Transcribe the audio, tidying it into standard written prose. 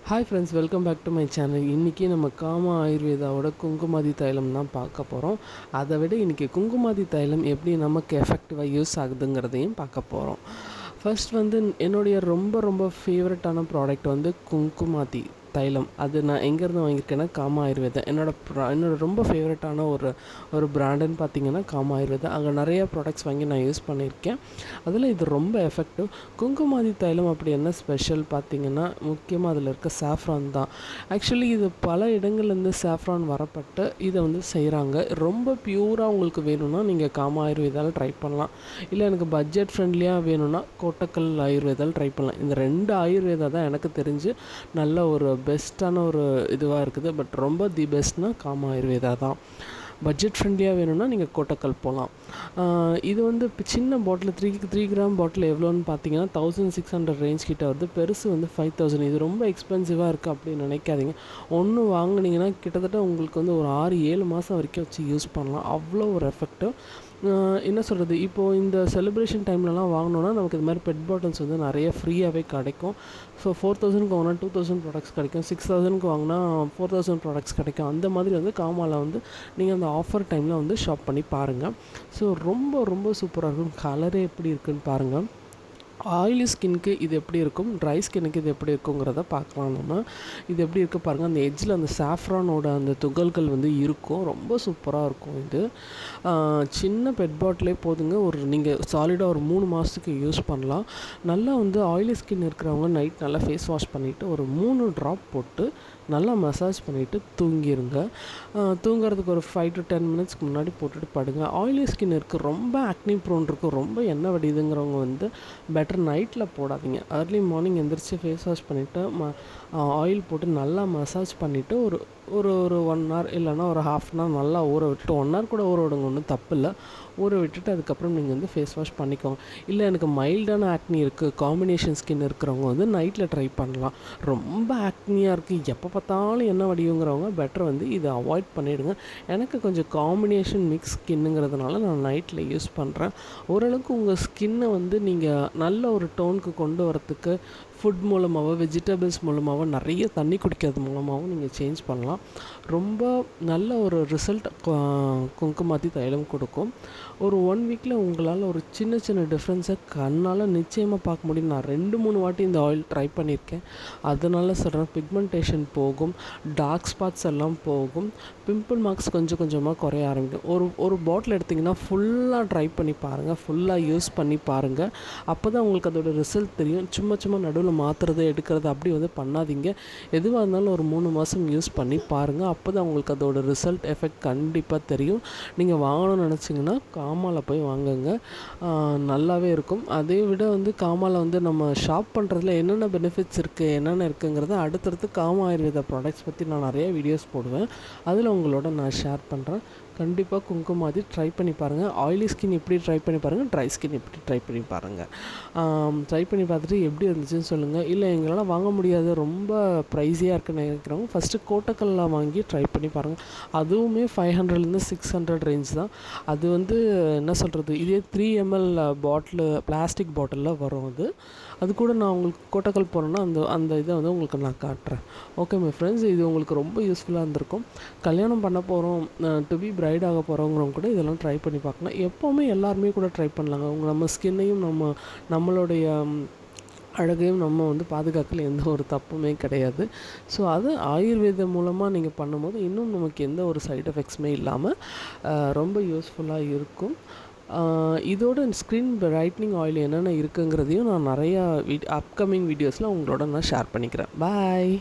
Hi friends, welcome back to my channel. இன்றைக்கி நம்ம gamma ஆயுர்வேதாவோட Kumkumadi தைலம் தான் பார்க்க போகிறோம். அதை விட இன்றைக்கி குங்குமாதி தைலம் எப்படி நமக்கு எஃபெக்டிவாக யூஸ் ஆகுதுங்கிறதையும் பார்க்க போகிறோம். ஃபர்ஸ்ட் என்னுடைய ரொம்ப ரொம்ப ஃபேவரட்டான ப்ராடக்ட் குங்குமாதி தைலம். அது நான் எங்கேருந்து வாங்கியிருக்கேன்னா காமா ஆயுர்வேதா. என்னோட ரொம்ப ஃபேவரட்டான ஒரு பிராண்டுன்னு பார்த்தீங்கன்னா காமா ஆயுர்வேதா. அங்கே நிறைய ப்ராடக்ட்ஸ் வாங்கி நான் யூஸ் பண்ணியிருக்கேன். அதில் இது ரொம்ப எஃபெக்டிவ். குங்குமாதி தைலம் அப்படி என்ன ஸ்பெஷல் பார்த்தீங்கன்னா, முக்கியமாக அதில் இருக்க சாஃப்ரான் தான். ஆக்சுவலி இது பல இடங்கள்லேருந்து சாஃப்ரான் வரப்பட்டு இதை செய்கிறாங்க. ரொம்ப பியூராக உங்களுக்கு வேணும்னா நீங்கள் காமா ஆயுர்வேதாவில் ட்ரை பண்ணலாம். இல்லை எனக்கு பட்ஜெட் ஃப்ரெண்ட்லியாக வேணும்னா கோட்டக்கல் ஆயுர்வேதாவில் ட்ரை பண்ணலாம். இந்த 2 ஆயுர்வேதா தான் எனக்கு தெரிஞ்சு நல்ல ஒரு பெஸ்ட்டான ஒரு இதுவாக இருக்குது. பட் ரொம்ப தி பெஸ்ட்னால் காமா ஆயுர்வேதா தான். பட்ஜெட் ஃப்ரெண்ட்லியாக வேணும்னா நீங்கள் கோட்டக்கல் போகலாம். இது இப்போ சின்ன பாட்டில் 3 கிராம் பாட்டில் எவ்வளோன்னு பார்த்தீங்கன்னா 1600 ரேஞ்ச் கிட்ட வருது. பெருசு 5000. இது ரொம்ப எக்ஸ்பென்சிவாக இருக்குது அப்படின்னு நினைக்காதீங்க. ஒன்று வாங்கினீங்கன்னா கிட்டத்தட்ட உங்களுக்கு ஒரு 6-7 மாதம் வரைக்கும் வச்சு யூஸ் பண்ணலாம். அவ்வளோ ஒரு எஃபெக்டிவ். என்ன சொல்கிறது, இப்போது இந்த செலிப்ரேஷன் டைம்லலாம் வாங்கினோன்னா நமக்கு இது மாதிரி பெட் பாட்டில்ஸ் நிறைய ஃப்ரீயாகவே கிடைக்கும். ஸோ 4000க்கு வாங்கினா 2000 ப்ராடக்ட்ஸ் கிடைக்கும். 6000க்கு வாங்கினா 4000 ப்ராடக்ட்ஸ் கிடைக்கும். அந்த மாதிரி காமாவில் நீங்கள் அந்த ஆஃபர் டைமில் ஷாப் பண்ணி பாருங்கள். ஸோ ரொம்ப ரொம்ப சூப்பராக இருக்கும். கலரே எப்படி இருக்குதுன்னு பாருங்கள். ஆயிலி ஸ்கின்க்கு இது எப்படி இருக்கும், ட்ரை ஸ்கின்னுக்கு இது எப்படி இருக்குங்கிறத பார்க்கலாம். நம்ம இது எப்படி இருக்குது பாருங்கள். அந்த எட்ஜில் அந்த சாஃப்ரானோட அந்த துகள்கள் இருக்கும். ரொம்ப சூப்பராக இருக்கும். இது சின்ன பெட் பாட்டிலே போதுங்க. நீங்கள் சாலிடாக ஒரு 3 மாதத்துக்கு யூஸ் பண்ணலாம். நல்லா ஆயிலி ஸ்கின் இருக்கிறவங்க நைட் நல்லா ஃபேஸ் வாஷ் பண்ணிவிட்டு ஒரு 3 ட்ராப் போட்டு நல்லா மசாஜ் பண்ணிவிட்டு தூங்கிடுங்க. தூங்குறதுக்கு ஒரு 5 to 10 மினிட்ஸ்க்கு முன்னாடி போட்டுட்டு படுங்க. ஆயிலி ஸ்கின் இருக்குது, ரொம்ப ஆக்னி ப்ரோன் இருக்குது, ரொம்ப எண்ணெய் வடிதுங்கிறவங்க பெட்டர் நைட்டில் போடாதீங்க. ஏர்லி மார்னிங் எந்திரிச்சு ஃபேஸ் வாஷ் பண்ணிவிட்டு ஆயில் போட்டு நல்லா மசாஜ் பண்ணிவிட்டு ஒரு ஒரு ஒரு 1 hour இல்லைனா ஒரு ½ an hour நல்லா ஊற விட்டுட்டு 1 hour கூட ஊற விடுங்க, ஒன்றும் தப்பு இல்லை. ஊற விட்டுட்டு அதுக்கப்புறம் நீங்கள் ஃபேஸ் வாஷ் பண்ணிக்கோங்க. இல்லை எனக்கு மைல்டான ஆக்னி இருக்குது, காம்பினேஷன் ஸ்கின் இருக்கிறவங்க நைட்டில் ட்ரை பண்ணலாம். ரொம்ப ஆக்னியாக இருக்குது, எப்போ பார்த்தாலும் என்ன வடிவுங்கிறவங்க பெட்டர் இதை அவாய்ட் பண்ணிவிடுங்க. எனக்கு கொஞ்சம் காம்பினேஷன் மிக்ஸ் ஸ்கின்னுங்கிறதுனால நான் நைட்டில் யூஸ் பண்ணுறேன். ஓரளவுக்கு உங்கள் ஸ்கின்னை நீங்கள் நல்ல ஒரு டோனுக்கு கொண்டு வரத்துக்கு ஃபுட் மூலமாகவோ வெஜிடபிள்ஸ் மூலமாகவோ நிறைய தண்ணி குடிக்கிறது மூலமாகவும் நீங்கள் சேஞ்ச் பண்ணலாம். ரொம்ப நல்ல ஒரு ரிசல்ட் குங்குமாதி தைலம் கொடுக்கும். ஒரு 1 வீக்கில் உங்களால் ஒரு சின்ன சின்ன டிஃப்ரென்ஸை கண்ணால் நிச்சயமாக பார்க்க முடியும். நான் 2-3 வாட்டி இந்த ஆயில் ட்ரை பண்ணியிருக்கேன். அதனால சொல்கிறேன், பிக்மெண்டேஷன் போகும், டார்க் ஸ்பாட்ஸ் எல்லாம் போகும், பிம்பிள் மார்க்ஸ் கொஞ்சம் கொஞ்சமாக குறைய ஆரம்பிக்கும். ஒரு பாட்டில் எடுத்திங்கன்னா ஃபுல்லாக ட்ரை பண்ணி பாருங்கள், ஃபுல்லாக யூஸ் பண்ணி பாருங்கள். அப்போ தான் உங்களுக்கு அதோட ரிசல்ட் தெரியும். சும்மா நடுவில் மாற்றுறது எடுக்கிறது அப்படி பண்ணாதீங்க. எதுவாக இருந்தாலும் ஒரு 3 மாதம் யூஸ் பண்ணி பாருங்கள். அப்போ தான் உங்களுக்கு அதோட ரிசல்ட் எஃபெக்ட் கண்டிப்பாக தெரியும். நீங்கள் வாங்கணும்னு நினச்சிங்கன்னா காமாவில் போய் வாங்குங்க, நல்லாவே இருக்கும். அதை விட காமாவில் நம்ம ஷாப் பண்ணுறதுல என்னென்ன பெனிஃபிட்ஸ் இருக்குது, என்னென்ன இருக்குங்கிறத அடுத்தடுத்து காமா ஆயுர்வேதா ப்ராடக்ட்ஸ் பற்றி நான் நிறைய வீடியோஸ் போடுவேன். அதில் உங்களோட நான் ஷேர் பண்ணுறேன். கண்டிப்பாக குங்குமாதி ட்ரை பண்ணி பாருங்கள். ஆயிலி ஸ்கின் இப்படி ட்ரை பண்ணி பாருங்கள், ட்ரை ஸ்கின் இப்படி ட்ரை பண்ணி பாருங்கள். ட்ரை பண்ணி பார்த்துட்டு எப்படி இருந்துச்சுன்னு சொல்லுங்கள். இல்லை எங்களால் வாங்க முடியாது, ரொம்ப ப்ரைஸியாக இருக்குன்னு நினைக்கிறவங்க ஃபஸ்ட்டு கோட்டக்கல்ல வாங்கி ட்ரை பண்ணி பாருங்கள். அதுவுமே 500லேருந்து 600 ரேஞ்ச் தான். அது என்ன சொல்கிறது, இதே 3 ml பாட்டிலு பிளாஸ்டிக் பாட்டிலில் வரும். அது கூட நான் உங்களுக்கு கோட்டக்கல் போகிறேன்னா அந்த இதை உங்களுக்கு நான் காட்டுறேன். ஓகே மை ஃப்ரெண்ட்ஸ், இது உங்களுக்கு ரொம்ப யூஸ்ஃபுல்லாக இருந்திருக்கும். கல்யாணம் பண்ண போகிறோம், டு பி பிரைட் ஆக போகிறவங்களும் கூட இதெல்லாம் ட்ரை பண்ணி பார்க்கலாம். எப்போவுமே எல்லாருமே கூட ட்ரை பண்ணலாங்க. நம்ம ஸ்கின்னையும் நம்மளுடைய அழகையும் நம்ம பாதுகாக்கல எந்த ஒரு தப்புமே கிடையாது. ஸோ அது ஆயுர்வேதம் மூலமாக நீங்கள் பண்ணும்போது இன்னும் நமக்கு எந்த ஒரு சைட் எஃபெக்ட்ஸுமே இல்லாமல் ரொம்ப யூஸ்ஃபுல்லாக இருக்கும். இதோட ஸ்க்ரீன் பிரைட்னிங் ஆயில் என்னென்ன இருக்குங்கிறதையும் நான் நிறையா அப்கமிங் வீடியோஸில் உங்களோட நான் ஷேர் பண்ணிக்கிறேன். பாய்.